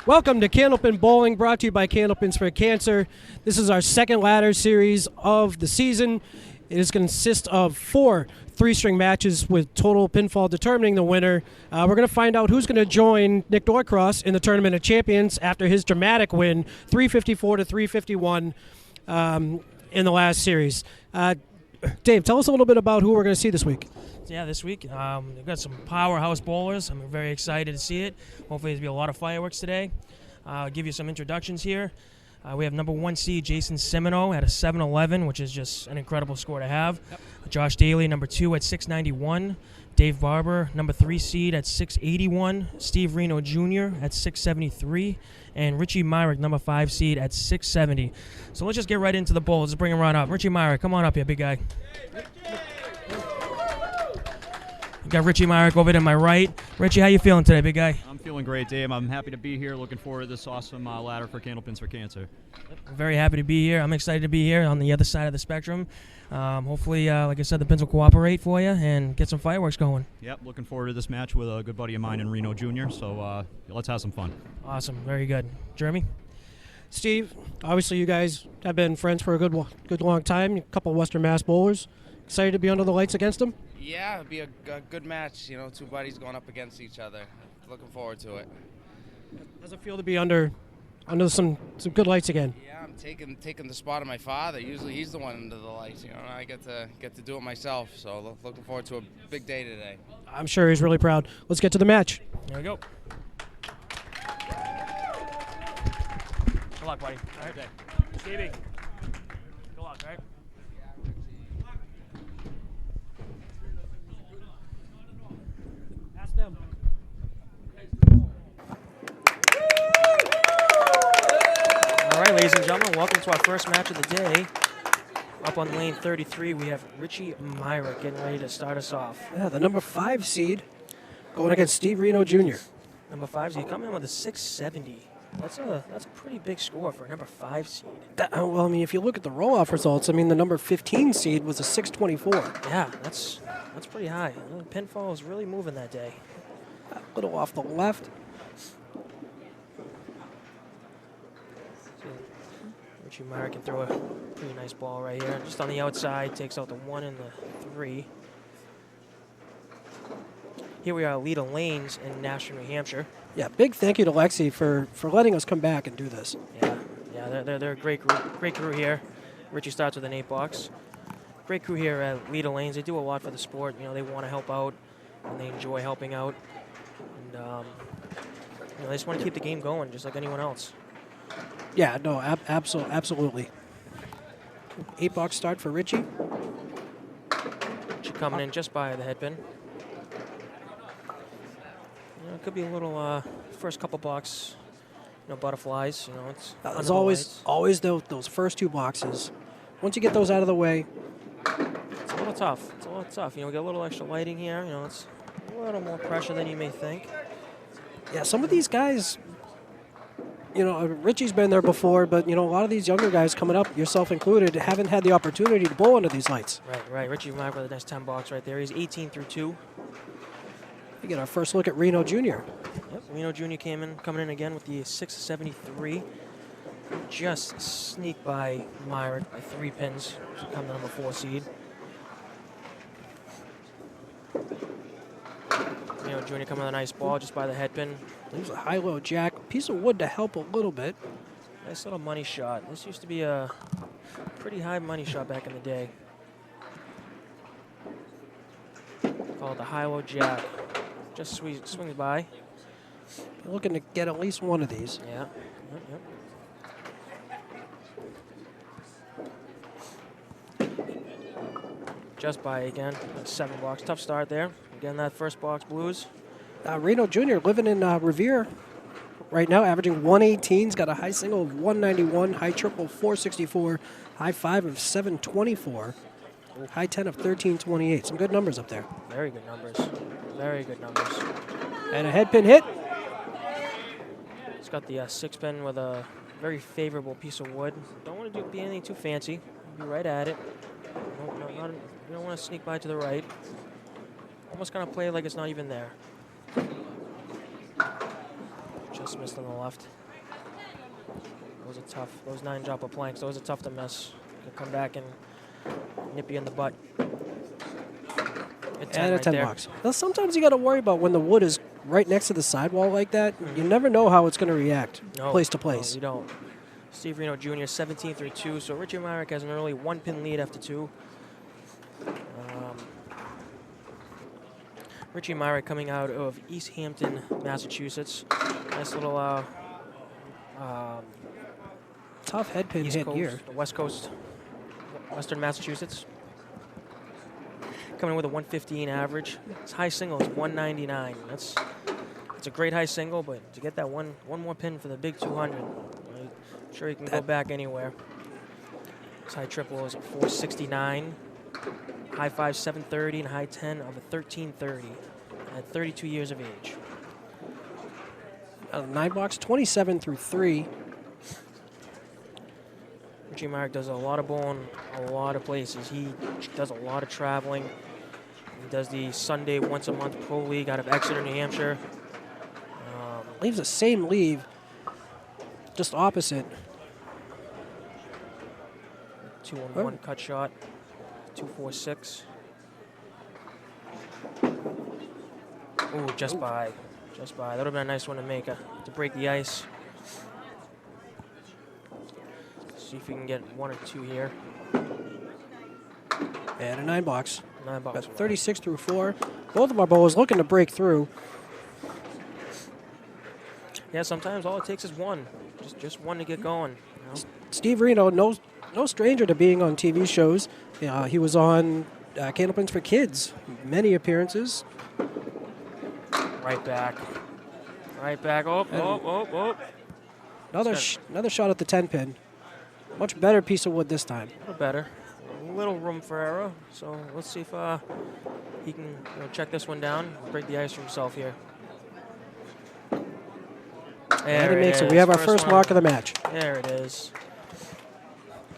Welcome to Candlepin Bowling, brought to you by Candlepins for Cancer. This is our second ladder series of the season. It is going to consist of 4 three-string matches with total pinfall determining the winner. We're going to find out who's going to join Nick Norcross in the Tournament of Champions after his dramatic win, 354 to 351 in the last series. Dave, tell us a little bit about who we're going to see this week. Yeah, this week we've got some powerhouse bowlers. I'm very excited to see it. Hopefully there'll be a lot of fireworks today. I'll give you some introductions here. We have number 1 seed Jason Semino at a 711, which is just an incredible score to have. Yep. Josh Daly, number 2 at 691. Dave Barber, number 3 seed at 681. Steve Renaud Jr. at 673. And Richie Myrick, number 5 seed at 670. So let's just get right into the bowl. Let's bring him right up. Richie Myrick, come on up here, big guy. You got Richie Myrick over to my right. Richie, how you feeling today, big guy? I'm feeling great, Dave. I'm happy to be here. Looking forward to this awesome ladder for Candlepins for Cancer. I'm very happy to be here. I'm excited to be here on the other side of the spectrum. Hopefully, like I said, the pins will cooperate for you and get some fireworks going. Yep, looking forward to this match with a good buddy of mine in Renaud Jr., so let's have some fun. Awesome. Very good. Jeremy? Steve, obviously you guys have been friends for a good long time, a couple of Western Mass bowlers. Excited to be under the lights against them? Yeah, it'll be a good match. You know, 2 buddies going up against each other. Looking forward to it. How's it feel to be under some good lights again? Yeah, I'm taking the spot of my father. Usually he's the one under the lights. You know, and I get to do it myself. So looking forward to a big day today. I'm sure he's really proud. Let's get to the match. There we go. Good luck, buddy. All right. Stevie. Good luck, all right? Ask them. All right, ladies and gentlemen, welcome to our first match of the day. Up on lane 33, we have Richie Myrick getting ready to start us off. Yeah, the number 5 seed going against Steve Renaud Jr. Number 5 seed coming in with a 670. That's a pretty big score for a number 5 seed. Well, I mean, if you look at the roll-off results, I mean, the number 15 seed was a 624. Yeah, that's pretty high. The pinfall is really moving that day. A little off the left. Richie Myrick can throw a pretty nice ball right here. Just on the outside, takes out the 1 and the 3. Here we are at Leda Lanes in Nashville, New Hampshire. Yeah, big thank you to Lexi for letting us come back and do this. Yeah, they're a great crew here. Richie starts with an 8-box. Great crew here at Leda Lanes. They do a lot for the sport. You know, they want to help out, and they enjoy helping out. And you know, they just want to keep the game going, just like anyone else. Yeah, no, absolutely. 8-box start for Richie. Richie coming in just by the headpin. You know, it could be a little first couple blocks, you know, butterflies. You know, it's there's always those first 2 boxes. Once you get those out of the way, it's a little tough. You know, we got a little extra lighting here. You know, it's a little more pressure than you may think. yeah, some of these guys, you know, Richie's been there before, but, you know, a lot of these younger guys coming up, yourself included, haven't had the opportunity to bowl under these lights. Right. Richie Myrick with a nice 10-box right there. He's 18 through 2. We get our first look at Renaud Jr. Yep, Renaud Jr. coming in again with the 673. Just sneaked by Myrick by 3 pins. Coming to number 4 seed. Renaud Jr. coming with a nice ball just by the headpin. There's a high-low jack. Piece of wood to help a little bit. Nice little money shot. This used to be a pretty high money shot back in the day. Called the high-low jack. Just swings by. You're looking to get at least one of these. Yeah. Yep. Just by again. 7-box. Tough start there. Again, that first box blues. Renaud Jr. living in Revere right now, averaging 118. He's got a high single of 191, high triple 464, high 5 of 724, high 10 of 1328. Some good numbers up there. Very good numbers. Very good numbers. And a head pin hit. It's got the 6-pin with a very favorable piece of wood. Don't want to be anything too fancy. Be right at it. You don't want to sneak by to the right. Almost going to play like it's not even there. Just missed on the left. Those are tough. Those 9-dropper planks, those are tough to miss. Can come back and nip you in the butt. And a right 10 there. box. Now, sometimes you got to worry about when the wood is right next to the sidewall like that. You never know how it's going to react place to place. No, you don't. Steven Renaud Jr. 17 through 2. So Richie Myrick has an early 1-pin lead after 2. Richie Myrick coming out of East Hampton, Massachusetts. Nice little Tough head pin East hit Coast, here. the West Coast, Western Massachusetts. Coming in with a 115 average. His high single is 199. It's a great high single, but to get that one more pin for the big 200, I'm sure he can go back anywhere. His high triple is a 469. High 5, 730, and high 10 of a 1330 at 32 years of age. 9 box, 27 through 3. Richie Myrick does a lot of bowling, a lot of places. He does a lot of traveling. He does the Sunday once a month pro league out of Exeter, New Hampshire. Leaves the same leave, just opposite. 2-1-1 cut shot, 2-4-6. Ooh, just by. Just by. That would have been a nice one to make, to break the ice. See if we can get 1 or 2 here. And a 9 box. 9 box. Got 36 through 4. Both of our bowlers looking to break through. Yeah, sometimes all it takes is 1. Just 1 to get going. You know? Steve Renaud, no stranger to being on TV shows. He was on Candlepins for Kids. Many appearances. Right back. Right back. Oh. Another shot at the 10 pin. Much better piece of wood this time. A little better. A little room for error. So let's see if he can check this one down, break the ice for himself here. And it makes it. We have our first mark of the match. There it is.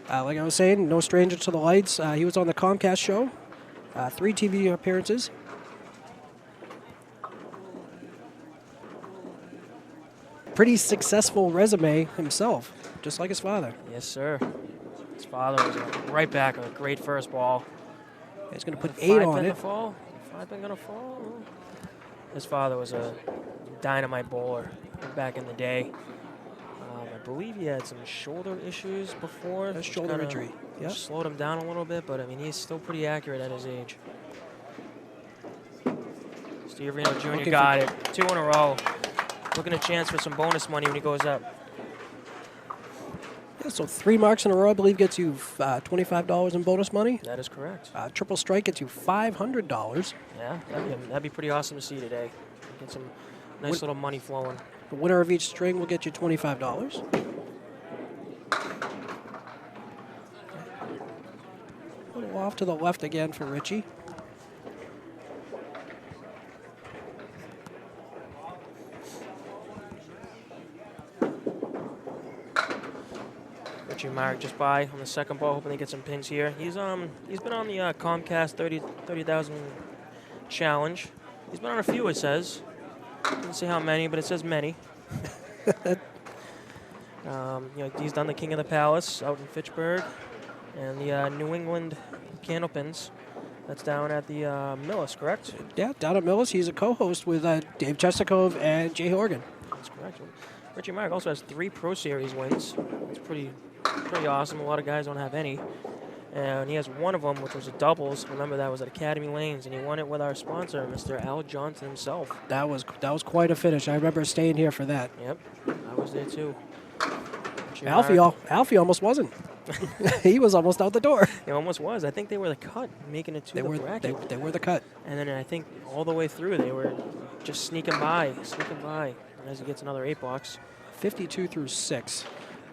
Like I was saying, no stranger to the lights. He was on the Comcast show. 3 TV appearances. Pretty successful resume himself, just like his father. Yes, sir. His father was right back on a great first ball. He's going to put 8 on it. 5 pin gonna fall. His father was a dynamite bowler back in the day. I believe he had some shoulder issues before. That's shoulder injury. Yeah. Slowed him down a little bit, but I mean he's still pretty accurate at his age. Steven Renaud Jr. got it. 2 in a row. Looking a chance for some bonus money when he goes up. Yeah, so 3 marks in a row, I believe, gets you $25 in bonus money. That is correct. Triple strike gets you $500. Yeah, that'd be pretty awesome to see today. Get some nice little money flowing. The winner of each string will get you $25. A little off to the left again for Richie. Richie Myrick just by on the second ball, hoping to get some pins here. He's been on the Comcast 30,000 challenge. He's been on a few, it says. Doesn't say how many, but it says many. He's done the King of the Palace out in Fitchburg, and the New England Candlepins. That's down at the Millis, correct? Yeah, down at Millis. He's a co-host with Dave Chestercove and Jay Horgan. That's correct. Richie Myrick also has 3 Pro Series wins. It's pretty awesome. A lot of guys don't have any. And he has one of them, which was a doubles. Remember, that was at Academy Lanes, and he won it with our sponsor, Mr. Al Johnson himself. That was quite a finish. I remember staying here for that. Yep, I was there too. Alfie almost wasn't. He was almost out the door. He almost was. I think they were the cut, making it to the bracket. They were the cut. And then I think all the way through, they were just sneaking by. As he gets another 8 box. 52 through 6.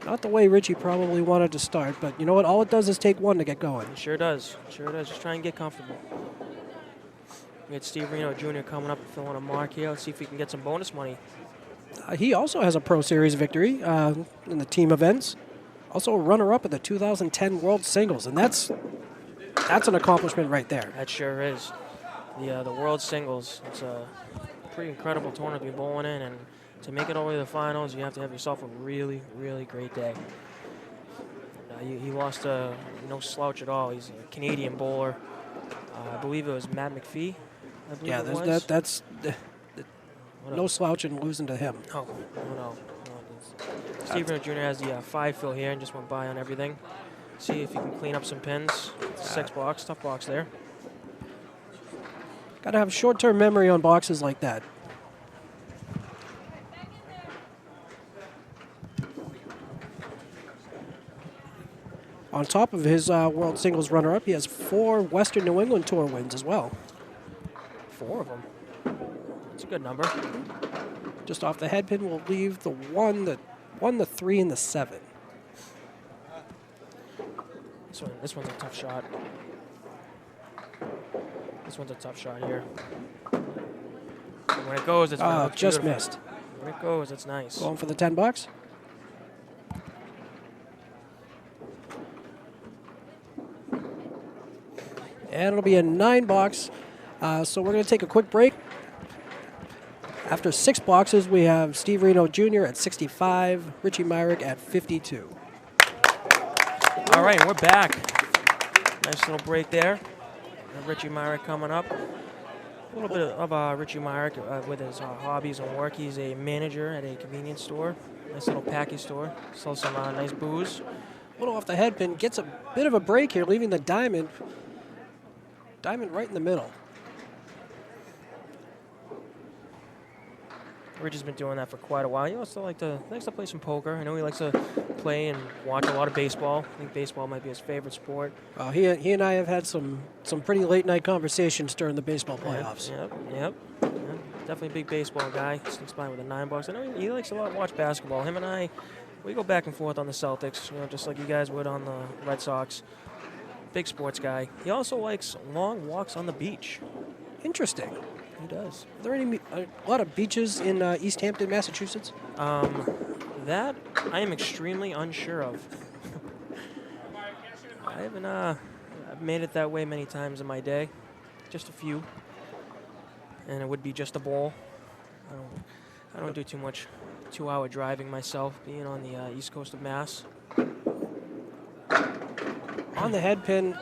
Not the way Richie probably wanted to start, but you know what? All it does is take 1 to get going. It sure does. Just try and get comfortable. We got Steven Renaud Jr. coming up and filling a mark here. Let's see if we can get some bonus money. He also has a Pro Series victory in the team events. Also a runner-up at the 2010 World Singles, and that's an accomplishment right there. That sure is. The World Singles. It's a pretty incredible tournament to be bowling in, and to make it all the way to the finals, you have to have yourself a really, really great day. He lost to no slouch at all. He's a Canadian bowler. I believe it was Matt McPhee. I believe it was. That's no slouch in losing to him. No. Steven Renaud Jr. has the 5 fill here and just went by on everything. See if he can clean up some pins. 6 box, tough box there. Got to have short-term memory on boxes like that. On top of his World Singles runner-up, he has 4 Western New England Tour wins as well. 4 of them. That's a good number. Just off the head pin, we'll leave the 1, the 3, and the 7. This one's a tough shot. This one's a tough shot here. And when it goes, it's just beautiful. missed. When it goes, it's nice. Going for the 10 bucks. And it'll be a 9 box. So we're going to take a quick break. After 6 boxes, we have Steven Renaud Jr. at 65, Richie Myrick at 52. All right, we're back. Nice little break there. Richie Myrick coming up. A little bit of Richie Myrick with his hobbies and work. He's a manager at a convenience store, nice little package store. Sells some nice booze. A little off the head pin, gets a bit of a break here, leaving the diamond right in the middle. Richie's been doing that for quite a while. He also likes to play some poker. I know he likes to play and watch a lot of baseball. I think baseball might be his favorite sport. He and I have had some pretty late night conversations during the baseball playoffs. Yep. Definitely a big baseball guy. Sticks by with a 9 bucks. I know he likes a lot to watch basketball. Him and I, we go back and forth on the Celtics, just like you guys would on the Red Sox. Big sports guy. He also likes long walks on the beach. Interesting. He does. Are there a lot of beaches in East Hampton, Massachusetts? That I am extremely unsure of. I haven't I've made it that way many times in my day. Just a few. And it would be just a bowl. I don't do too much 2-hour driving myself, being on the east coast of Mass. On the head pin,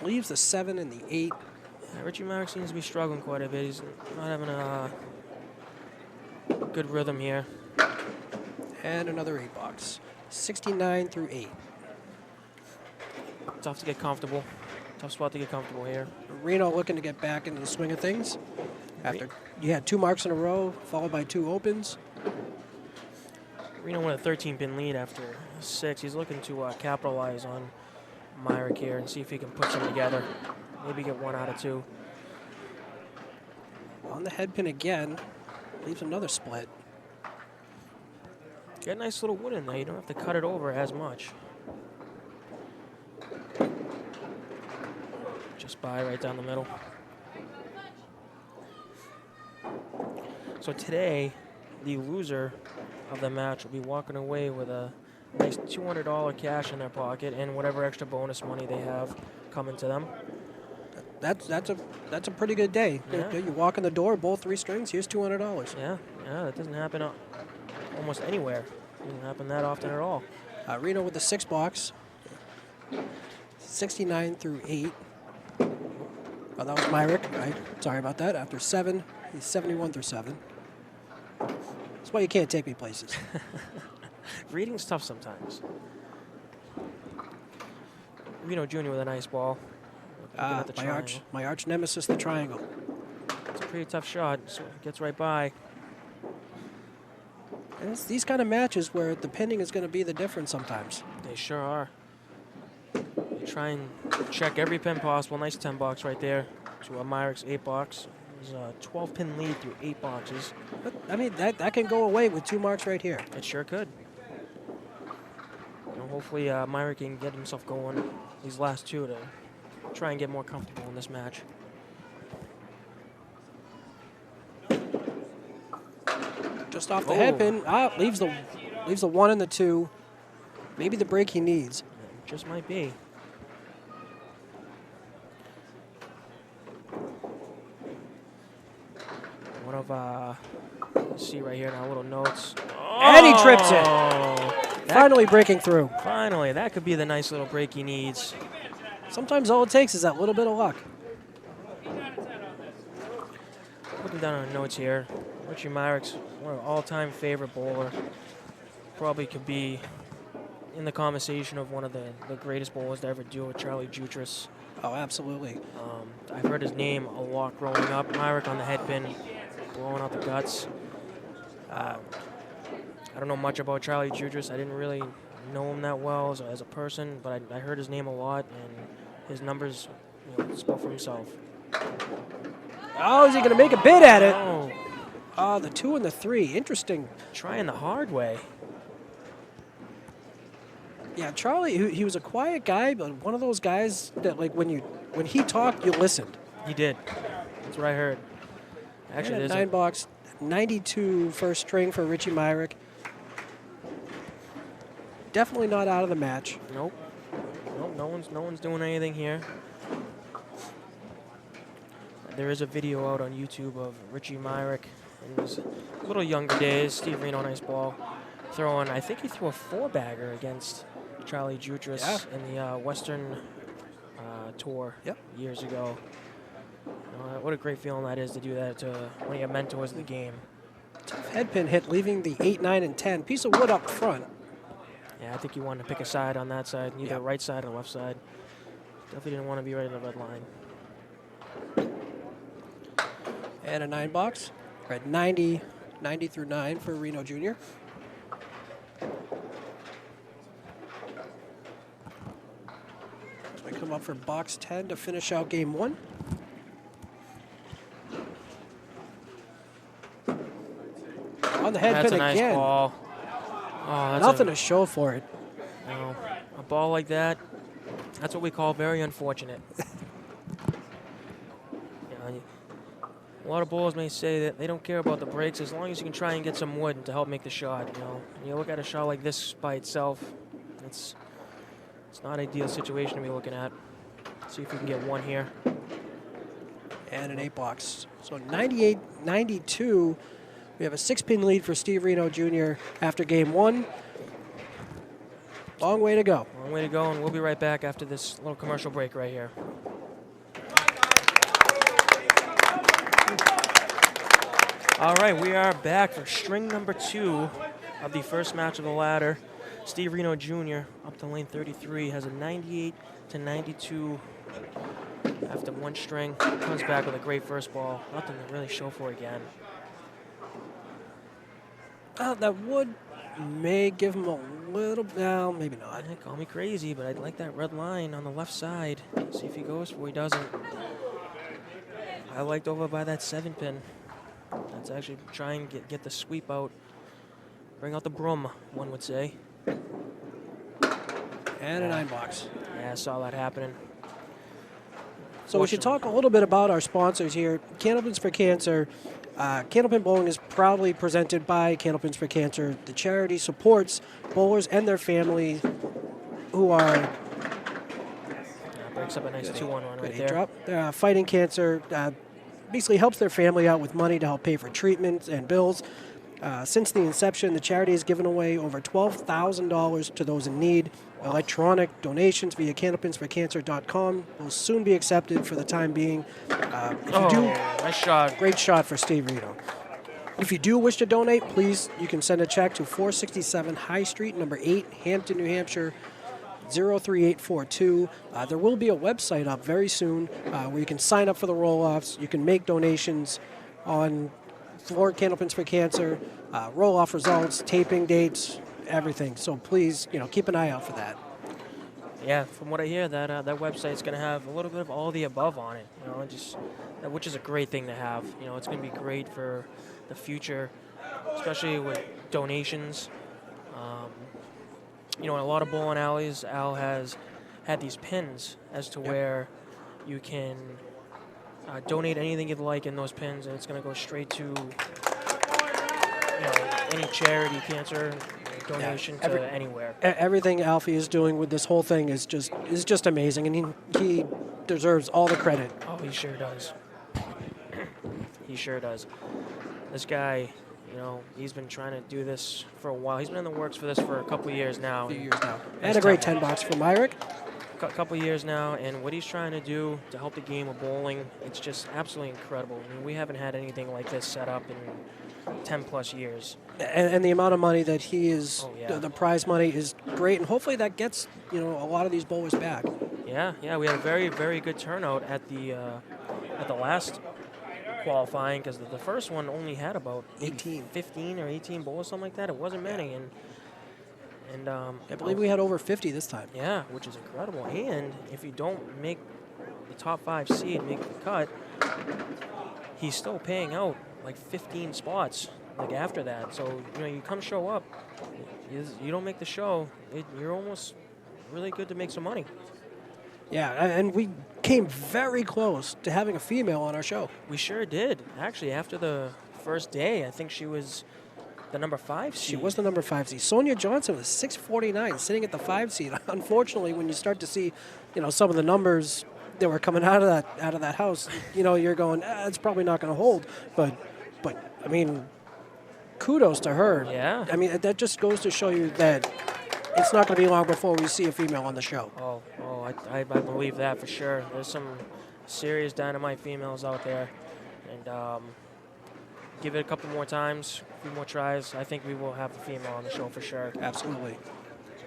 leaves the 7 and the 8. Yeah, Richie Myrick seems to be struggling quite a bit. He's not having a good rhythm here. And another 8 box. 69 through 8. Tough to get comfortable. Tough spot to get comfortable here. Reno looking to get back into the swing of things. After you had 2 marks in a row, followed by 2 opens. Reno with a 13-pin lead after 6. He's looking to capitalize on Myrick here and see if he can put some together. Maybe get 1 out of 2. On the head pin again, leaves another split. Get a nice little wood in there. You don't have to cut it over as much. Just by right down the middle. So today, the loser of the match will be walking away with a nice $200 cash in their pocket and whatever extra bonus money they have coming to them. That's a pretty good day. Yeah. You walk in the door, bowl 3 strings, here's $200. Yeah, that doesn't happen almost anywhere. Doesn't happen that often at all. Reno with the 6 box. 69 through 8. Oh, that was Myrick. Sorry about that. After 7, he's 71 through 7. That's why you can't take me places. Reading's tough sometimes. Renaud Jr. with a nice ball. My arch nemesis, the triangle. It's a pretty tough shot. So it gets right by. And it's these kind of matches where the pinning is going to be the difference sometimes. They sure are. You try and check every pin possible. Nice 10 box right there to Myrick's 8 box. There's a 12-pin lead through 8 boxes. But, I mean, that can go away with 2 marks right here. It sure could. Hopefully Myrick can get himself going these last 2 to try and get more comfortable in this match. Just off the head pin. Leaves the 1 and the 2. Maybe the break he needs. Just might be. One of see right here in our little notes. And he trips it. That- Finally breaking through. Finally, that could be the nice little break he needs. Sometimes all it takes is that little bit of luck. Looking down on the notes here, Richie Myrick's one of our all-time favorite bowler. Probably could be in the conversation of one of the greatest bowlers to ever do it, Charlie Jutras. Oh, absolutely. I've heard his name a lot growing up. Myrick on the head pin, blowing out the guts. I don't know much about Charlie Jutras. I didn't really know him that well as a person, but I heard his name a lot, and his numbers spoke for himself. Oh, is he going to make a bid at it? Oh, The 2 and the 3. Interesting. trying the hard way. Yeah, Charlie, he was a quiet guy, but one of those guys that, like, when he talked, you listened. He did. That's what I heard. Actually, And there's at a 9 box, 92 first string for Richie Myrick. Definitely not out of the match. Nope. No one's doing anything here. There is a video out on YouTube of Richie Myrick in his little younger days. Steve Renaud, nice ball, throwing. I think he threw a 4-bagger against Charlie Jutras in the Western Tour years ago. What a great feeling that is to do that to one of your mentors in the game. Tough head pin hit, leaving the 8, 9, and 10. Piece of wood up front. Yeah, I think he wanted to pick a side on that side, either right side or left side. Definitely didn't want to be right in the red line. And a 9 box. Right, 90 through 9 for Renaud Jr. As we come up for box 10 to finish out game 1. On the head That's pin a nice again. ball. Oh, that's Nothing to show for it. a ball like that. That's what we call very unfortunate. A lot of bowlers may say that they don't care about the breaks as long as you can try and get some wood to help make the shot. When you look at a shot like this by itself, it's not an ideal situation to be looking at. See if we can get one here. And an 8 box. So 98-92. We have a 6-pin lead for Steve Renaud Jr. after game 1. Long way to go. Long way to go, and we'll be right back after this little commercial break right here. All right, we are back for string number 2 of the first match of the ladder. Steve Renaud Jr. up to lane 33 has a 98-92 after one string. Comes back with a great first ball. Nothing to really show for again. That wood may give him a little, no, maybe not. Call me crazy, but I'd like that red line on the left side. See if he goes for it. He doesn't. I liked over by that 7-pin. Let's actually try and get the sweep out. Bring out the broom, one would say. And a 9 box. Yeah, I saw that happening. So we should talk a little bit about our sponsors here. Candlepins for Cancer. Candlepin Bowling is proudly presented by Candlepins for Cancer. The charity supports bowlers and their families who are breaks up a nice 2-1 run right there. They're fighting cancer. Basically helps their family out with money to help pay for treatments and bills. Since the inception, the charity has given away over $12,000 to those in need. Electronic donations via candlepinsforcancer.com will soon be accepted for the time being. Nice shot. Great shot for Steve Renaud. If you do wish to donate, please, you can send a check to 467 High Street, number 8, Hampton, New Hampshire, 03842. There will be a website up very soon where you can sign up for the roll-offs. You can make donations for Candlepins for Cancer, roll-off results, taping dates, everything. So please, keep an eye out for that. Yeah, from what I hear, that website's going to have a little bit of all the above on it. Which is a great thing to have. It's going to be great for the future, especially with donations. In a lot of bowling alleys, Al has had these pins as to where you can donate anything you'd like in those pins, and it's going to go straight to any charity, cancer donation to anywhere. Everything Alfie is doing with this whole thing is just amazing, and he deserves all the credit. Oh, he sure does. He sure does. This guy, You know, he's been trying to do this for a while. He's been in the works for this for a couple of years now. A few years now. And a great 10 bucks for Myrick. Couple years now, and what he's trying to do to help the game of bowling, it's just absolutely incredible. I mean, we haven't had anything like this set up in 10 plus years. And the amount of money that he is, Oh, yeah. the prize money is great, and hopefully that gets, you know, a lot of these bowlers back. Yeah, we had a very, very good turnout at the last qualifying, because the first one only had about 15 or 18 bowlers, something like that. It wasn't many, and I believe we had over 50 this time. yeah, which is incredible. And if you don't make the top 5 seed, make the cut, he's still paying out like 15 spots like after that. So, you know, you come show up, you don't make the show, you're almost really good to make some money. Yeah, and we came very close to having a female on our show. We sure did. Actually, after the first day, I think she was the number 5 seed. She was the number 5 seed. Sonia Johnson was 649, sitting at the 5 seed. Unfortunately, when you start to see, you know, some of the numbers that were coming out of that house, you know, you're going, it's probably not going to hold. But I mean, kudos to her. Yeah. I mean, that just goes to show you that it's not going to be long before we see a female on the show. I believe that for sure. There's some serious dynamite females out there, and give it a couple more times, a few more tries. I think we will have a female on the show for sure. Absolutely.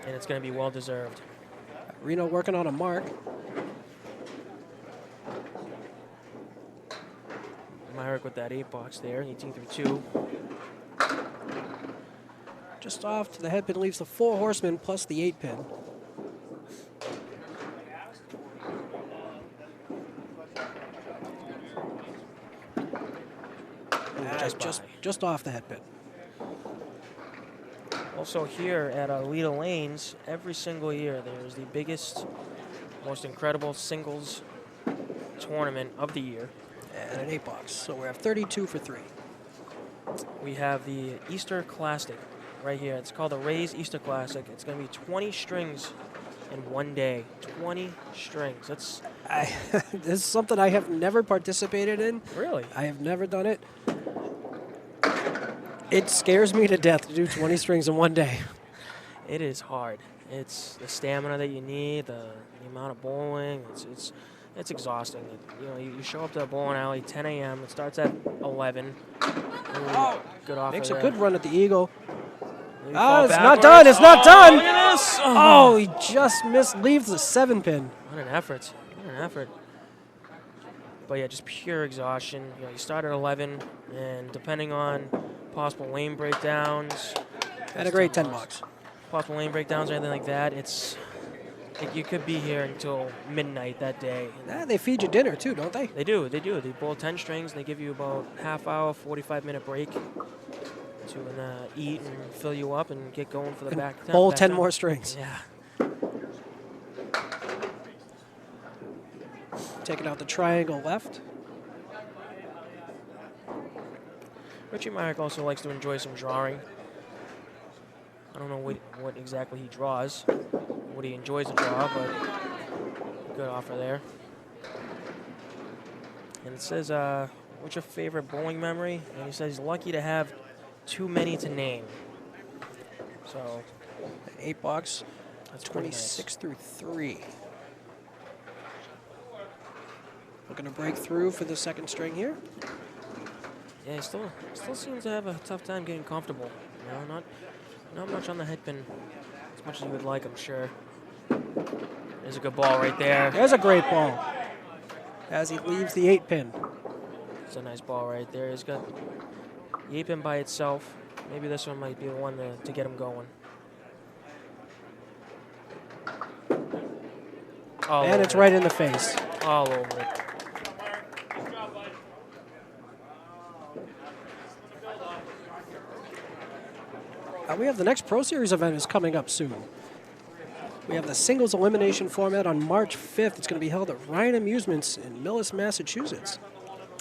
And it's going to be well deserved. Renaud working on a mark. Myrick with that 8 box there, 18 through 2. Just off to the head pin leaves the 4 horsemen plus the 8 pin. Just off the head pin. Also here at Alita Lanes, every single year there's the biggest, most incredible singles tournament of the year. And an 8 box. So we have 32 for 3. We have the Easter Classic right here. It's called the Rays Easter Classic. It's going to be 20 strings in one day. 20 strings. That's this is something I have never participated in. really. I have never done it. It scares me to death to do 20 strings in one day. It is hard. It's the stamina that you need, the amount of bowling. It's exhausting. You know, you show up to a bowling alley 10 a.m. It starts at 11. Good offer Makes there. a good run at the eagle. Maybe Oh, fall it's not backwards. done. It's not done. Look at this. Oh, he just missed. Leaves the 7 pin. What an effort. What an effort. But yeah, just pure exhaustion. You know, you start at 11, and depending on possible lane breakdowns. And a great 10 bucks. Possible lane breakdowns or anything like that, you could be here until midnight that day. They feed you dinner too, don't they? They do. They bowl 10 strings, and they give you about half hour, 45-minute break to eat and fill you up and get going for the back. Bowl back 10 down. more strings. Yeah. Taking out the triangle left. Richie Myrick also likes to enjoy some drawing. I don't know what exactly he draws, what he enjoys to draw, but good offer there. And it says, what's your favorite bowling memory? And he says he's lucky to have too many to name. So, 8 box. that's 26 26 through 3. Looking to break through for the second string here. Yeah, he still seems to have a tough time getting comfortable. You know, not much on the head pin, as much as you would like, I'm sure. There's a good ball right there. There's a great ball. As he leaves the 8 pin. It's a nice ball right there. He's got the 8 pin by itself. Maybe this one might be the one to get him going. And it's right in the face. All over it. We have the next Pro Series event is coming up soon. We have the singles elimination format on March 5th. It's going to be held at Ryan Amusements in Millis, Massachusetts.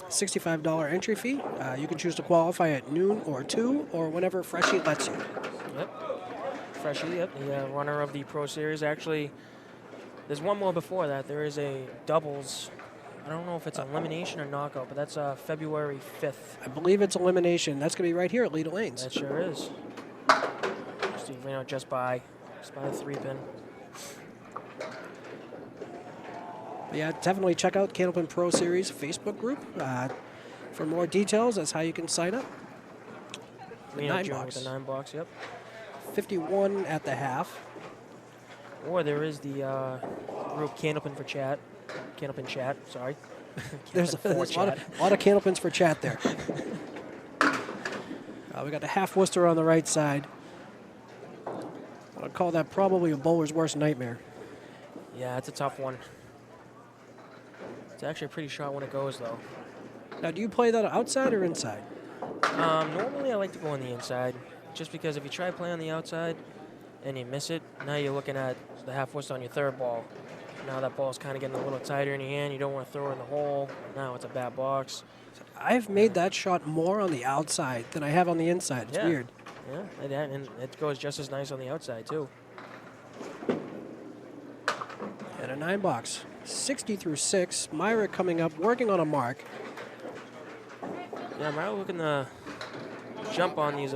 $65 entry fee. You can choose to qualify at noon or 2 or whenever Freshie lets you. Yep. Freshie, yep. The runner of the Pro Series. Actually, there's one more before that. There is a doubles I don't know if it's elimination or knockout, but that's February 5th. I believe it's elimination. That's going to be right here at Leda Lanes. That sure is. Steven Renaud just by the 3-pin. But yeah, definitely check out Candlepin Pro Series Facebook group for more details. That's how you can sign up. Renaud Jr. with the 9-box, yep. 51 at the half. Or there is the group Candlepin for Chat. Candlepin Chat, sorry. There's a lot of Candlepins for chat there. We got the half Worcester on the right side. I'd call that probably a bowler's worst nightmare. Yeah, it's a tough one. It's actually a pretty shot when it goes, though. Now, do you play that outside or inside? Normally, I like to go on the inside, just because if you try playing on the outside and you miss it, now you're looking at the half Worcester on your third ball. Now that ball's kind of getting a little tighter in your hand. You don't want to throw it in the hole. Now it's a bad box. I've made that shot more on the outside than I have on the inside. It's weird. Yeah, and it goes just as nice on the outside, too. And a 9-box. 60 through 6. Myrick coming up, working on a mark. Yeah, Myrick looking to jump on these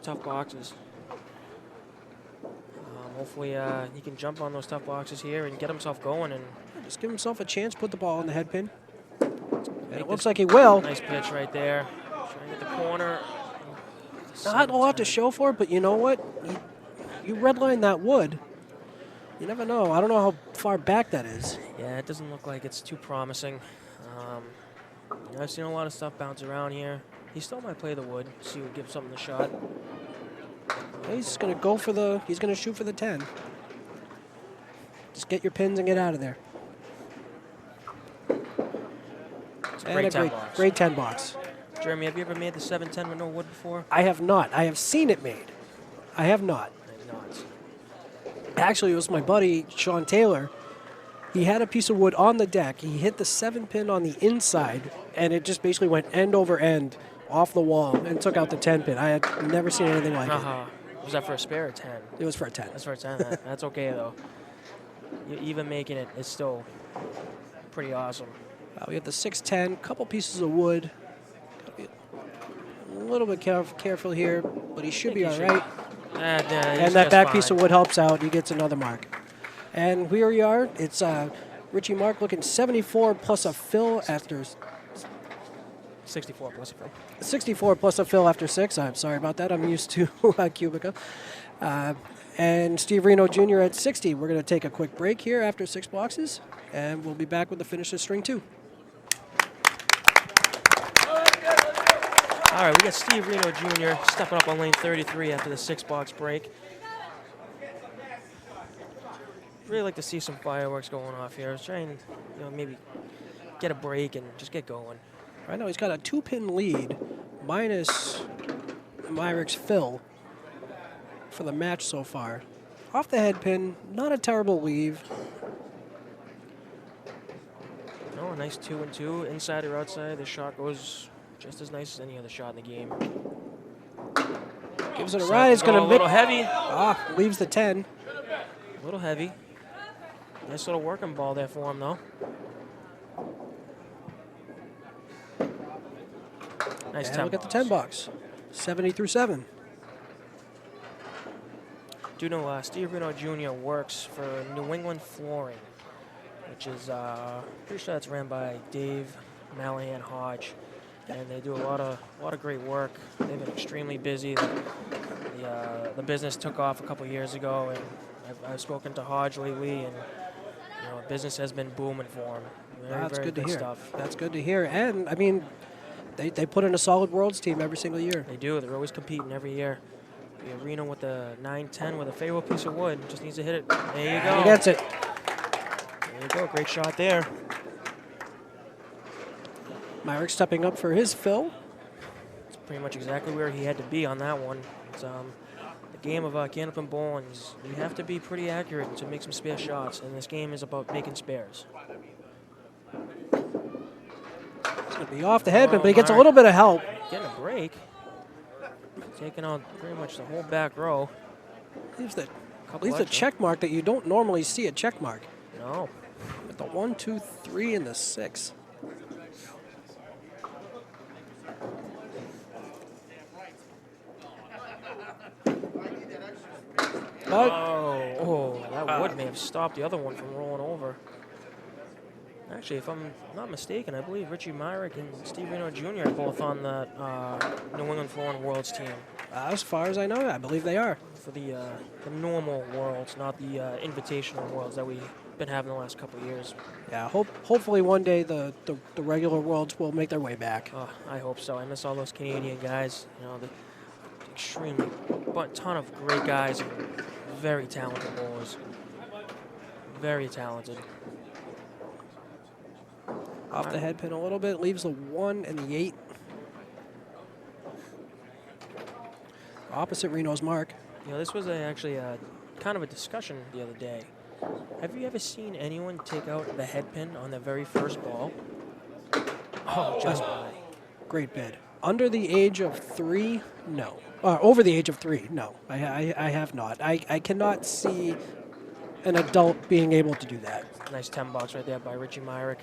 tough boxes. Hopefully he can jump on those tough boxes here and get himself going. And just give himself a chance, put the ball in the head pin. And it looks like he will. Nice pitch right there. Trying to get the corner. Not a lot to show for it, but you know what? You redline that wood. You never know. I don't know how far back that is. Yeah, it doesn't look like it's too promising. I've seen a lot of stuff bounce around here. He still might play the wood, see what gives something a shot. He's going to go for the, he's going to shoot for the 10. Just get your pins and get out of there. It's a great 10 box. Great 10 box. Jeremy, have you ever made the 7-10 with no wood before? I have not. I have seen it made. I have not. I have not. Actually, it was my buddy, Sean Taylor. He had a piece of wood on the deck. He hit the 7-pin on the inside, and it just basically went end over end off the wall and took out the 10-pin. I had never seen anything like it. Was that for a spare or 10? It was for a 10. That's for a 10. That's okay, though. Even making it is still pretty awesome. We have the 6-10, couple pieces of wood. A little bit careful here, but he should be all right. And that back piece of wood helps out. He gets another mark. And here we are. It's Richie Myrick looking 74 plus a fill after 64 plus a fill. 64 plus a fill after 6. I'm sorry about that. I'm used to Cubica. And Steve Renaud Jr. at 60. We're going to take a quick break here after 6 boxes, and we'll be back with the finish of string 2. All right, we got Steve Renaud Jr. stepping up on lane 33 after the 6-box break. Really like to see some fireworks going off here. I was trying, maybe get a break and just get going. Right now he's got a 2-pin lead, minus Myrick's fill for the match so far. Off the head pin, not a terrible leave. Oh, a nice 2-2, inside or outside. The shot goes just as nice as any other shot in the game. Gives it a ride. It's going to a little heavy. Leaves the 10. A little heavy. Nice little working ball there for him, though. Nice 10 look at the 10 box. 70 through 7. Do you know Steve Renaud Jr. works for New England Flooring, which is pretty sure that's ran by Dave Mallahan Hodge, and they do a lot of great work. They've been extremely busy. The business took off a couple years ago, and I've spoken to Hodge lately, and business has been booming for him. That's good to hear. Stuff. That's good to hear. And I mean, they put in a solid Worlds team every single year. They do. They're always competing every year. Reno with the 9-10 with a favorable piece of wood. Just needs to hit it. There you go. He gets it. There you go. Great shot there. Myrick stepping up for his fill. It's pretty much exactly where he had to be on that one. It's the game of Candlepin Bowling. You have to be pretty accurate to make some spare shots, and this game is about making spares. It's going to be off the head, but he gets a little bit of help. Getting a break. Taking on pretty much the whole back row. Leaves the check mark that you don't normally see a check mark. No. The 1, 2, 3, and the 6. Oh, that wood may have stopped the other one from rolling over. Actually, if I'm not mistaken, I believe Richie Myrick and Steven Renaud Jr. are both on the New England Flooring Worlds team. As far as I know, I believe they are. For the normal Worlds, not the invitational Worlds that we've been having the last couple of years. Yeah, hopefully one day the regular Worlds will make their way back. I hope so. I miss all those Canadian guys. You know, the extremely, but ton of great guys and very talented bowlers. Very talented. Off the head pin a little bit, leaves the 1 and the 8. Opposite Renaud's mark. You know, this was actually kind of a discussion the other day. Have you ever seen anyone take out the head pin on their very first ball? Oh, just by. Great bid. Under the age of 3, no. Over the age of 3, no. I have not. I cannot see an adult being able to do that. Nice 10 bucks right there by Richie Myrick.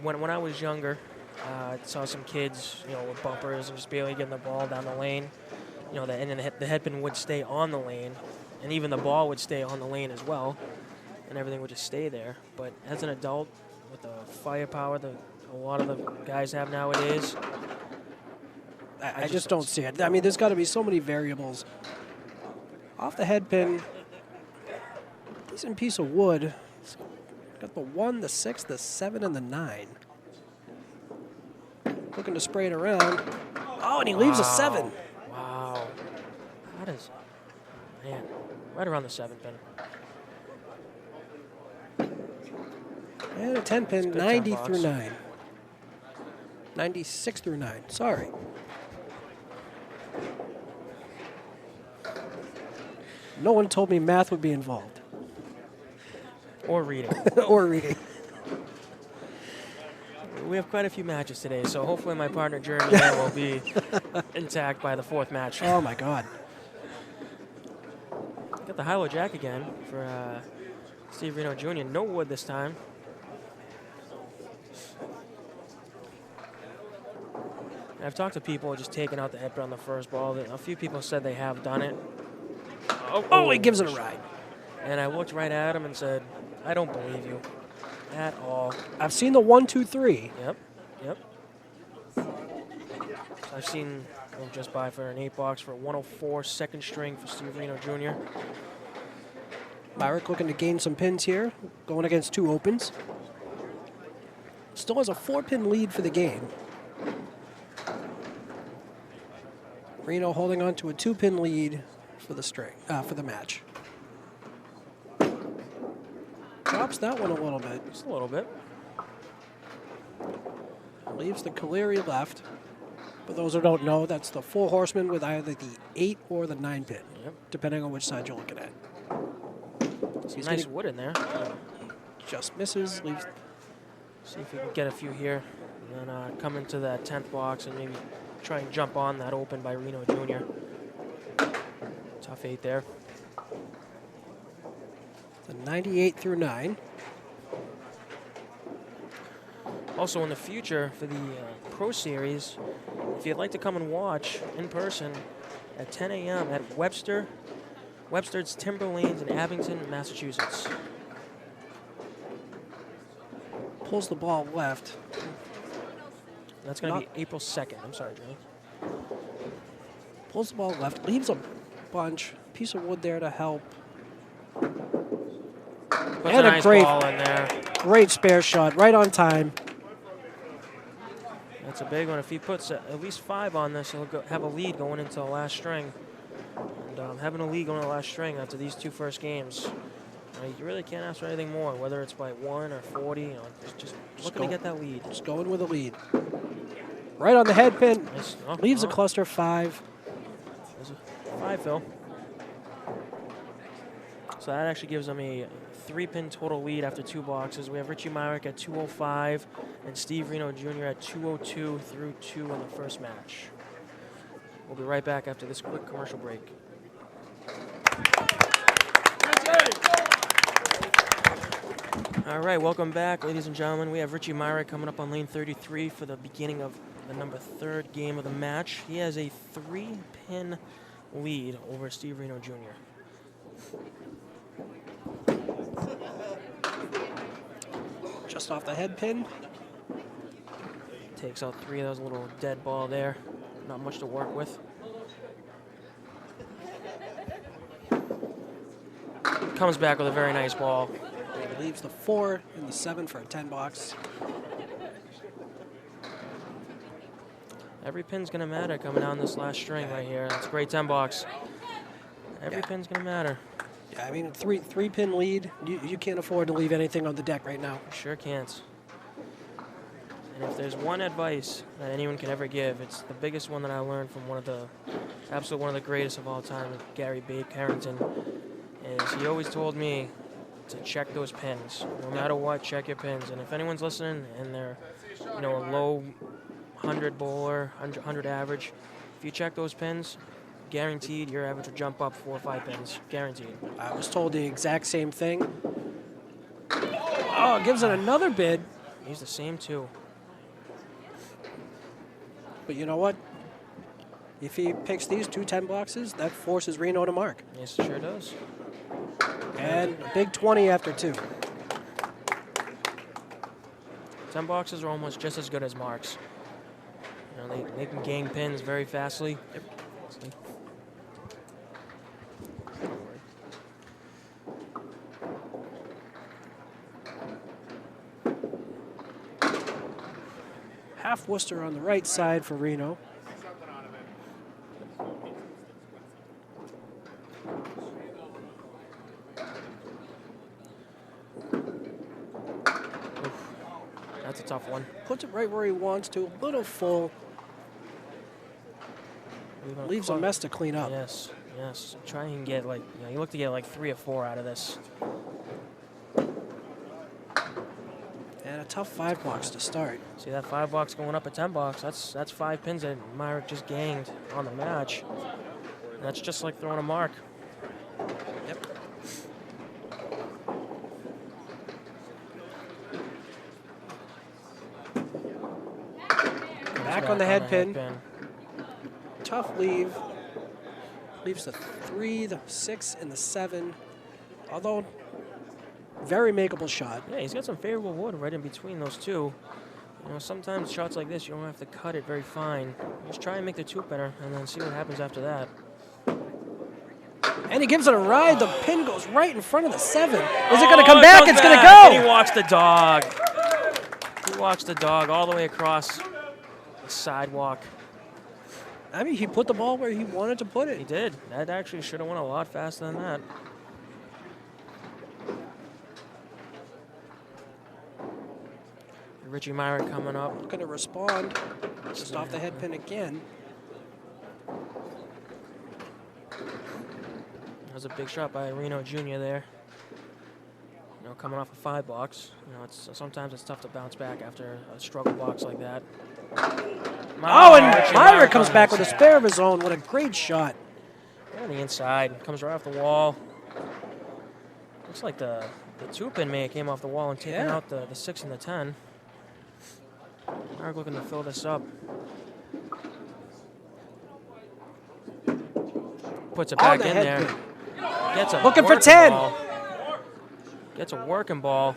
When I was younger, I saw some kids, you know, with bumpers and just barely getting the ball down the lane. You know, and then the head pin would stay on the lane, and even the ball would stay on the lane as well, and everything would just stay there. But as an adult, with the firepower that a lot of the guys have nowadays, I just don't see it. I mean, there's got to be so many variables. Off the head pin, decent piece of wood. It's got the 1, the 6, the 7, and the 9. Looking to spray it around. Oh, and he leaves a 7. Wow. That is, man, right around the 7 pin. And a 10 pin, It's good 90 10 through bucks. 9. 96 through 9. Sorry. No one told me math would be involved. Or reading. Or reading. We have quite a few matches today, so hopefully my partner Jeremy here will be intact by the 4th match. Oh, my God. Got the high-low jack again for Steven Renaud Jr. No wood this time. I've talked to people just taking out the head pin on the first ball. A few people said they have done it. Oh, he gives it a ride. And I looked right at him and said, I don't believe you at all. I've seen the 1, 2, 3. Yep. I've seen just buy for an 8 box for 104 second string for Steven Renaud Jr. Myrick looking to gain some pins here, going against 2 opens. Still has a 4-pin lead for the game. Renaud holding on to a 2-pin lead for the for the match. Drops that one a little bit. Just a little bit. Leaves the Caleri left. For those who don't know, that's the 4 horsemen with either the 8 or the 9 pin, depending on which side you're looking at. Some nice wood in there. Just misses. Leaves. See if we can get a few here, and then come into that 10th box and maybe try and jump on that open by Renaud Jr. Tough 8 there. The 98 through 9. Also in the future for the Pro Series, if you'd like to come and watch in person at 10 a.m. at Webster's Timber Lanes in Abington, Massachusetts. Pulls the ball left. That's going to be April 2nd. I'm sorry, Jeremy. Pulls the ball left. Leaves a bunch. Piece of wood there to help. Puts And a a nice great, ball in there. great spare shot, right on time. That's a big one. If he puts at least 5 on this, he'll have a lead going into the last string. And having a lead going into the last string after these 2 first games, you really can't ask for anything more, whether it's by 1 or 40. You know, just looking to get that lead. Just going with a lead. Right on the head pin. Nice. Leaves a cluster 5. There's a 5, Phil. So that actually gives them a 3-pin total lead after 2 boxes. We have Richie Myrick at 205 and Steve Renaud Jr. at 202 through 2 in the first match. We'll be right back after this quick commercial break. All right, welcome back, ladies and gentlemen. We have Richie Myrick coming up on lane 33 for the beginning of the number 3rd game of the match. He has a 3-pin lead over Steven Renaud Jr. Just off the head pin. Takes out 3 of those, little dead ball there. Not much to work with. Comes back with a very nice ball. Leaves the 4 and the 7 for a 10 box. Every pin's gonna matter coming down this last string right here. That's a great 10 box. Every pin's gonna matter. Yeah, I mean, a three pin lead. You can't afford to leave anything on the deck right now. You sure can't. And if there's one advice that anyone can ever give, it's the biggest one that I learned from one of the greatest of all time, Gary Babe Carrington, is he always told me to check those pins. No matter what, check your pins. And if anyone's listening and they're, a low 100 bowler, 100 average, if you check those pins, guaranteed your average will jump up 4 or 5 pins. Guaranteed. I was told the exact same thing. Oh, gives it another bid. He's the same too. But you know what? If he picks these 2 10 boxes, that forces Renaud to mark. Yes, it sure does. And a big 20 after 2. 10 boxes are almost just as good as marks. They can gain pins very fastly. Half Worcester on the right side for Renaud. That's a tough one. Puts it right where he wants to. A little full. Leaves a mess to clean up. Yes, yes. Try and get you look to get 3 or 4 out of this. And a tough 5 box to start. See that 5 box going up a 10 box? That's 5 pins that Myrick just gained on the match. And that's just like throwing a mark. Yep. Back on the head pin. Tough leave. Leaves the 3, the 6, and the 7. Although, very makeable shot. Yeah, he's got some favorable wood right in between those two. Sometimes shots like this, you don't have to cut it very fine. Just try and make the 2 pinner and then see what happens after that. And he gives it a ride. The pin goes right in front of the 7. Is it going to come back? It's going to go. And he walks the dog. He walks the dog all the way across the sidewalk. I mean, he put the ball where he wanted to put it. He did. That actually should have went a lot faster than that. Richie Myrick coming up. Going to respond. Just off the head pin again. That was a big shot by Renaud Jr. there. Coming off a 5 box. Sometimes it's tough to bounce back after a struggle box like that. And Myrick comes back with a spare of his own. What a great shot. On the inside. Comes right off the wall. Looks like the 2-pin may have came off the wall and taken out the 6 and the 10. Myrick looking to fill this up. Puts it back in there. Gets a looking for 10. Ball. Gets a working ball.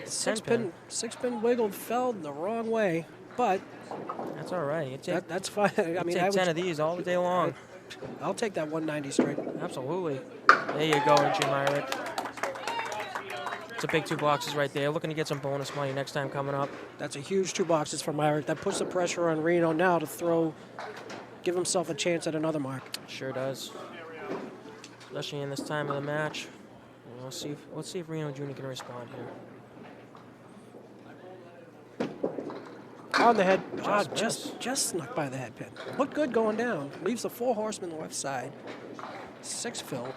6-pin wiggled, fell the wrong way, but that's all right. You take, that's fine. I mean, take 10 of these all the day long. I'll take that 190 straight. Absolutely. There you go, Richie Myrick. It's a big 2 boxes right there. Looking to get some bonus money next time coming up. That's a huge 2 boxes for Myrick. That puts the pressure on Renaud now to give himself a chance at another mark. Sure does. Especially in this time of the match. Let's see if Renaud Jr. can respond here. On the head, just snuck by the head pin. Looked good going down. Leaves the 4 horsemen left side. 6 fill.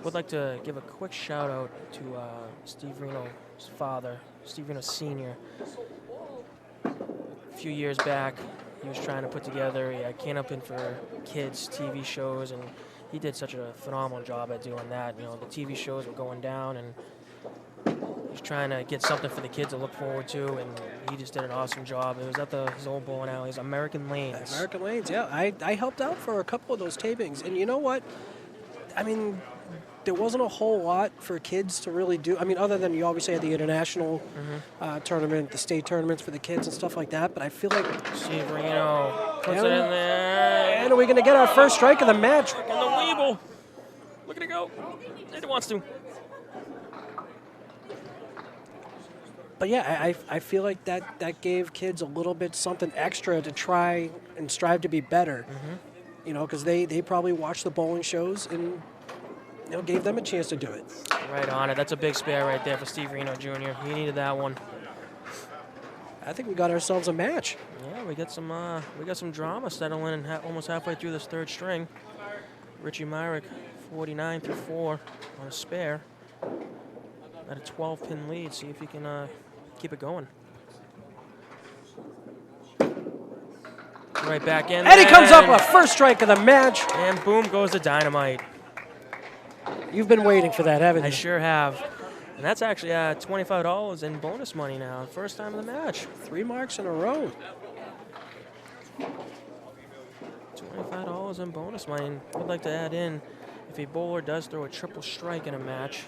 Would like to give a quick shout out to Steve Renaud's father, Steve Renaud Sr. A few years back, he was trying to put together a Candlepin for kids TV shows, and he did such a phenomenal job at doing that. You know, the TV shows were going down, and he's trying to get something for the kids to look forward to, and he just did an awesome job. It was at his old bowling alleys, American Lanes. American Lanes, yeah. I helped out for a couple of those tapings, and you know what? I mean, there wasn't a whole lot for kids to really do. I mean, other than you obviously had the international tournament, the state tournaments for the kids and stuff like that, but I feel like... Steven Renaud puts it in there. And are we going to get our first strike of the match? And the Weeble. Look at it go. It wants to. But yeah, I feel like that gave kids a little bit something extra to try and strive to be better. You know, because they probably watched the bowling shows and gave them a chance to do it. Right on it. That's a big spare right there for Steven Renaud Jr. He needed that one. I think we got ourselves a match. Yeah, we got some drama settling in almost halfway through this third string. Richie Myrick, 49 through 4 on a spare. At a 12-pin lead. See if he can keep it going. Right back in. And he comes up with a first strike of the match. And boom goes the dynamite. You've been waiting for that, haven't you? I sure have. And that's actually $25 in bonus money now. First time in the match. 3 marks in a row. $25 in bonus money. And I'd like to add in, if a bowler does throw a triple strike in a match,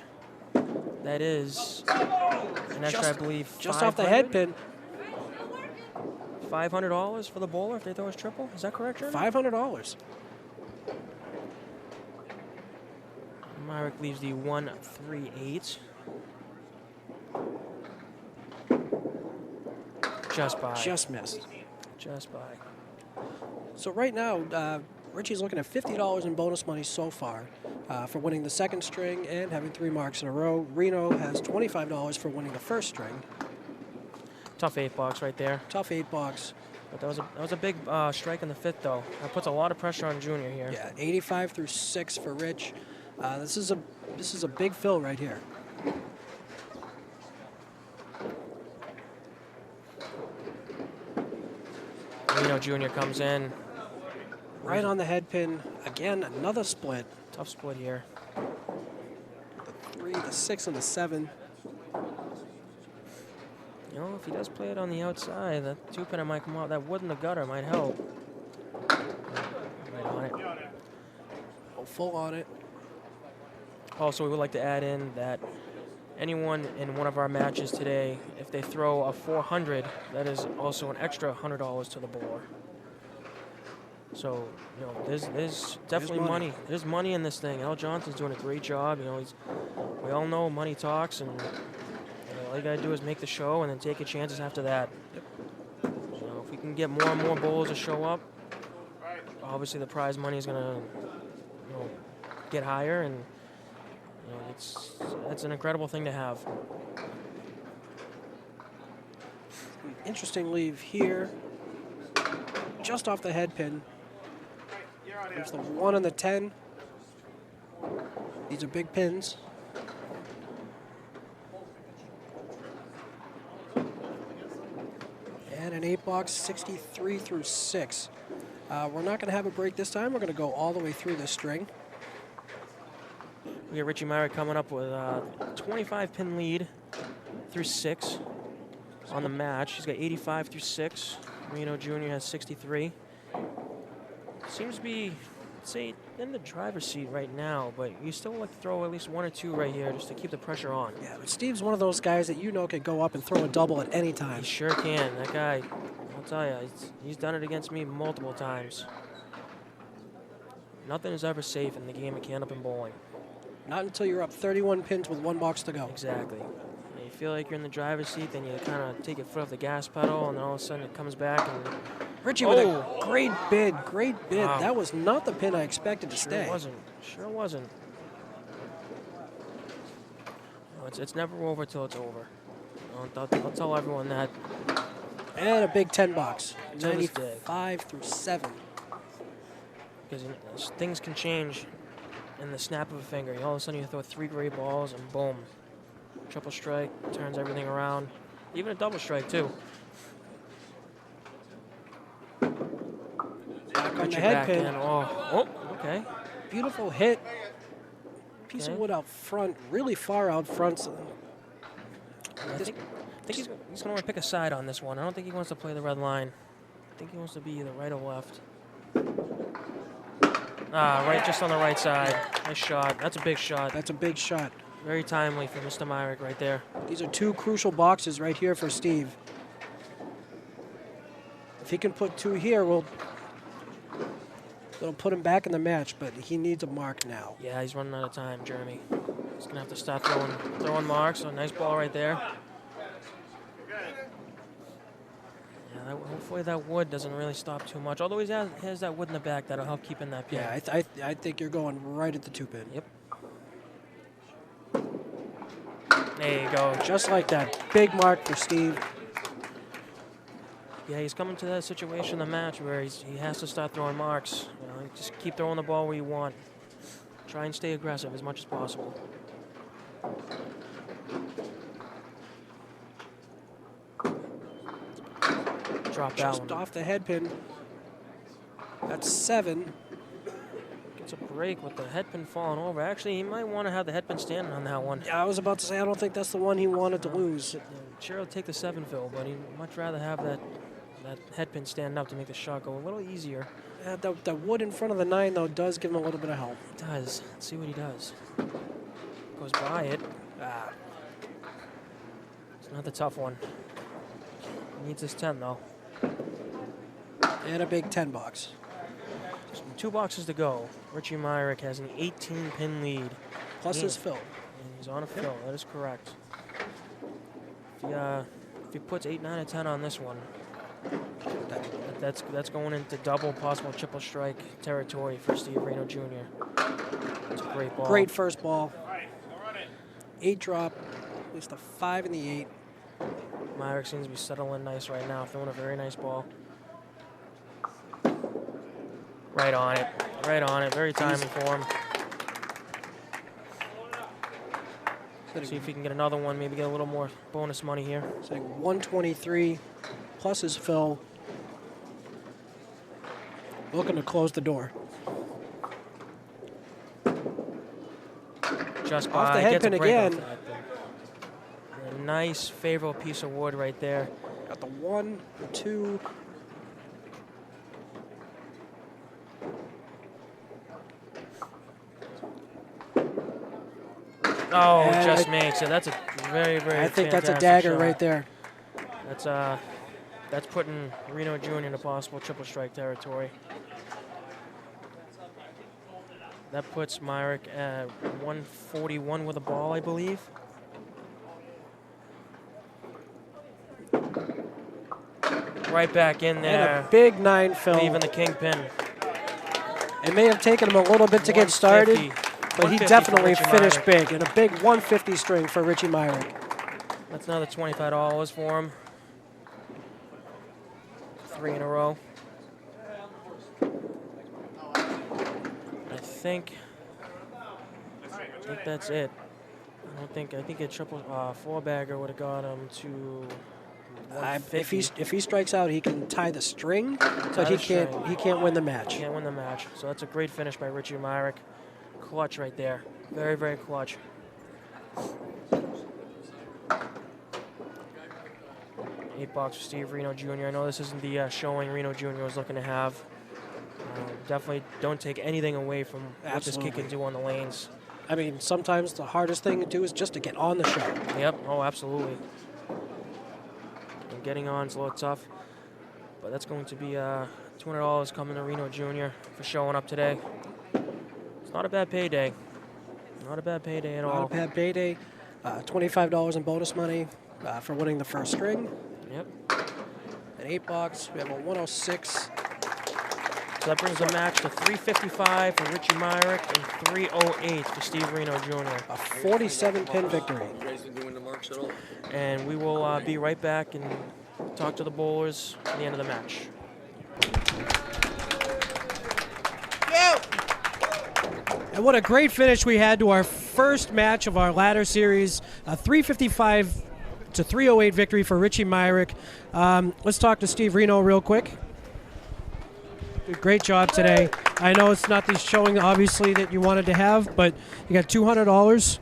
that is an extra, I believe, just off the head pin. $500 for the bowler if they throw his triple. Is that correct, Jeremy? $500. Myrick leaves the 1-3-8. Just by. Just missed. Just by. So right now, Richie's looking at $50 in bonus money so far for winning the second string and having 3 marks in a row. Reno has $25 for winning the first string. Tough 8-box right there. Tough 8-box. But that was a big strike in the 5th, though. That puts a lot of pressure on Junior here. Yeah, 85 through 6 for Rich. This is a big fill right here. Renaud Jr. comes in. Right on the head pin. Again, another split. Tough split here. The 3, the 6, and the 7. You know, if he does play it on the outside, the 2-pinner might come out. That wood in the gutter might help. Right on it. Oh, full on it. Also, we would like to add in that anyone in one of our matches today, if they throw a 400, that is also an extra $100 to the bowler. So, you know, there's definitely money. There's money in this thing. Al Johnson's doing a great job. You know, we all know money talks, and all you gotta do is make the show and then take your chances after that. You know, if we can get more and more bowlers to show up, obviously the prize money is gonna, get higher, and it's an incredible thing to have. Interesting leave here. Just off the head pin. There's the 1 and the 10. These are big pins. And an 8-box, 63 through 6. We're not going to have a break this time. We're going to go all the way through this string. We got Richie Myrick coming up with a 25-pin lead through 6 on the match. He's got 85 through 6. Renaud Jr. has 63. Seems to be, say, in the driver's seat right now, but you still like to throw at least 1 or 2 right here just to keep the pressure on. Yeah, but Steve's one of those guys that can go up and throw a double at any time. He sure can. That guy, I'll tell you, he's done it against me multiple times. Nothing is ever safe in the game of Candlepin Bowling. Not until you're up 31 pins with 1 box to go. Exactly. And you feel like you're in the driver's seat, then you kind of take your foot off the gas pedal, and then all of a sudden it comes back. And Richie with a great bid, great bid. Wow. That was not the pin I expected to stay. Sure wasn't. No, it's never over till it's over. I'll tell everyone that. And a big 10 box, Till this day. 95 through 7. Because things can change in the snap of a finger. All of a sudden you throw 3 great balls and boom. Triple strike, turns everything around. Even a double strike too. Back on the Richard head back pin. in. Oh, okay. Beautiful hit. Piece of wood out front, really far out front. So I think he's going to want to pick a side on this one. I don't think he wants to play the red line. I think he wants to be either right or left. Right, just on the right side. Nice shot. That's a big shot. That's a big shot. Very timely for Mr. Myrick right there. These are two crucial boxes right here for Steve. If he can put 2 here, it'll put him back in the match, but he needs a mark now. Yeah, he's running out of time, Jeremy. He's going to have to start throwing marks. So nice ball right there. Yeah, hopefully that wood doesn't really stop too much. Although he has that wood in the back that'll help keep in that pin. Yeah, I think you're going right at the 2-pin. Yep. There you go. Just like that. Big mark for Steve. Yeah, he's coming to that situation in the match where he has to start throwing marks. You know, just keep throwing the ball where you want. Try and stay aggressive as much as possible. Drop that Just one. off the head pin. That's 7. Gets a break with the head pin falling over. Actually, he might want to have the head pin standing on that one. Yeah, I was about to say, I don't think that's the one he wanted to lose. Sure, he'll take the 7 fill, but he'd much rather have that head pin stand up to make the shot go a little easier. Yeah, the wood in front of the 9, though, does give him a little bit of help. It does. Let's see what he does. Goes by it. It's another tough one. He needs his 10, though. And a big 10 box. So 2 boxes to go. Richie Myrick has an 18-pin lead. Plus his fill. And he's on a fill. That is correct. If he puts 8, 9, and 10 on this one, that's going into double, possible triple strike territory for Steven Renaud Jr. It's a great ball. Great first ball. 8 drop. At least a 5 and the 8. Myrick seems to be settling nice right now, throwing a very nice ball. Right on it. Right on it. Very timely for him. See if he can get another one, maybe get a little more bonus money here. Saying 123 plus his fill. Looking to close the door. Just Off by. the head Gets a pin break off again. the head pin. A nice, favorable piece of wood right there. Got the 1, the 2. Oh, And just makes it. That's a very, very I think that's a fantastic dagger shot. right there. That's putting Renaud Jr. into possible triple strike territory. That puts Myrick at 141 with a ball, I believe. Right back in And there, a big 9 fill. leaving the kingpin. It may have taken him a little bit to get started, 150. but he 150 for definitely Richie finished Myrick. big. And a big 150 string for Richie Myrick. That's another $25 for him. 3 in a row. I think that's it. I think a triple 4-bagger would have got him to If he strikes out, he can tie the string, but the he string. can't win the match. Can't win the match. So that's a great finish by Richie Myrick. Clutch right there. Very, very clutch. $8 for Steve Renaud Jr. I know this isn't the showing Renaud Jr. was looking to have. Definitely don't take anything away from what this kid can do on the lanes. I mean, sometimes the hardest thing to do is just to get on the shot. Yep. Oh, absolutely. And getting on is a little tough, but that's going to be $200 coming to Renaud Jr. for showing up today. It's not a bad payday. Not a bad payday at all. Not a bad payday. $25 in bonus money for winning the first string. Yep. At $8, we have a 106. So that brings the match to $355 for Richie Myrick and $308 for Steve Renaud Jr. A 47-pin victory. You guys been doing the marks at all? And we will be right back and talk to the bowlers at the end of the match. And what a great finish we had to our first match of our ladder series. A 355 to 308 victory for Richie Myrick. Let's talk to Steve Renaud real quick. Great job today. I know it's not the showing, obviously, that you wanted to have, but you got $200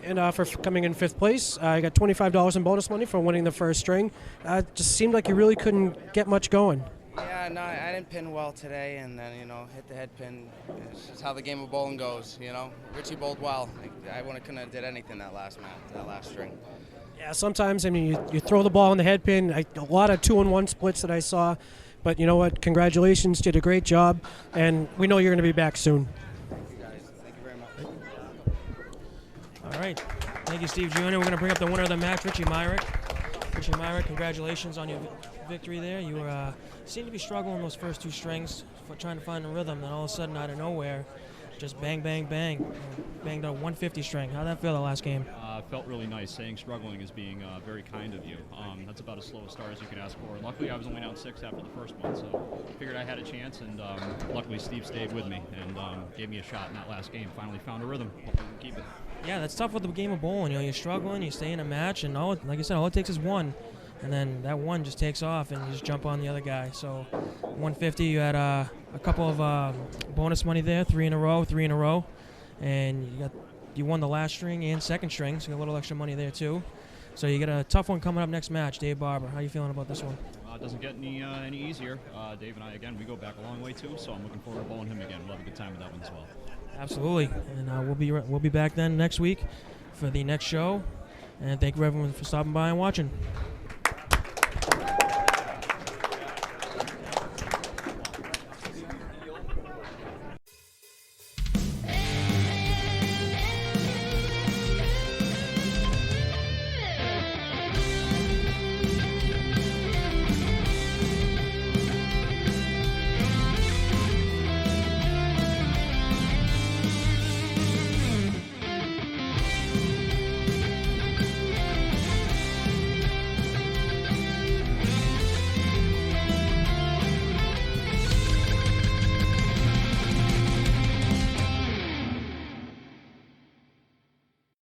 and for coming in 5th place. You got $25 in bonus money for winning the first string. It just seemed like you really couldn't get much going. Yeah, no, I didn't pin well today, and then, hit the head pin. It's just how the game of bowling goes, Richie bowled well. I couldn't have did anything that last match, that last string. Yeah, sometimes, I mean, you throw the ball in the head pin. A lot of 2-1 splits that I saw. But you know what? Congratulations. Did a great job. And we know you're going to be back soon. Thank you, guys. Thank you very much. All right. Thank you, Steve Jr. We're going to bring up the winner of the match, Richie Myrick. Richie Myrick, congratulations on your victory there. You seemed to be struggling those first 2 strings, trying to find a rhythm. Then all of a sudden, out of nowhere, just bang, bang, bang. Banged out 150 string. How'd that feel the last game? Felt really nice. Saying struggling is being very kind of you. That's about as slow a start as you could ask for. Luckily, I was only down 6 after the first one, so figured I had a chance, and luckily Steve stayed with me and gave me a shot in that last game. Finally found a rhythm. Hopefully we can keep it. Yeah, that's tough with the game of bowling. You're struggling, you stay in a match, and like I said, all it takes is one. And then that one just takes off, and you just jump on the other guy. So 150, you had a couple of bonus money there, 3 in a row. And you won the last string and second string, so you got a little extra money there too. So you got a tough one coming up next match, Dave Barber. How you feeling about this one? It doesn't get any easier. Dave and I, again, we go back a long way too, so I'm looking forward to bowling him again. We'll have a good time with that one as well. Absolutely, and we'll be back then next week for the next show. And thank you everyone for stopping by and watching.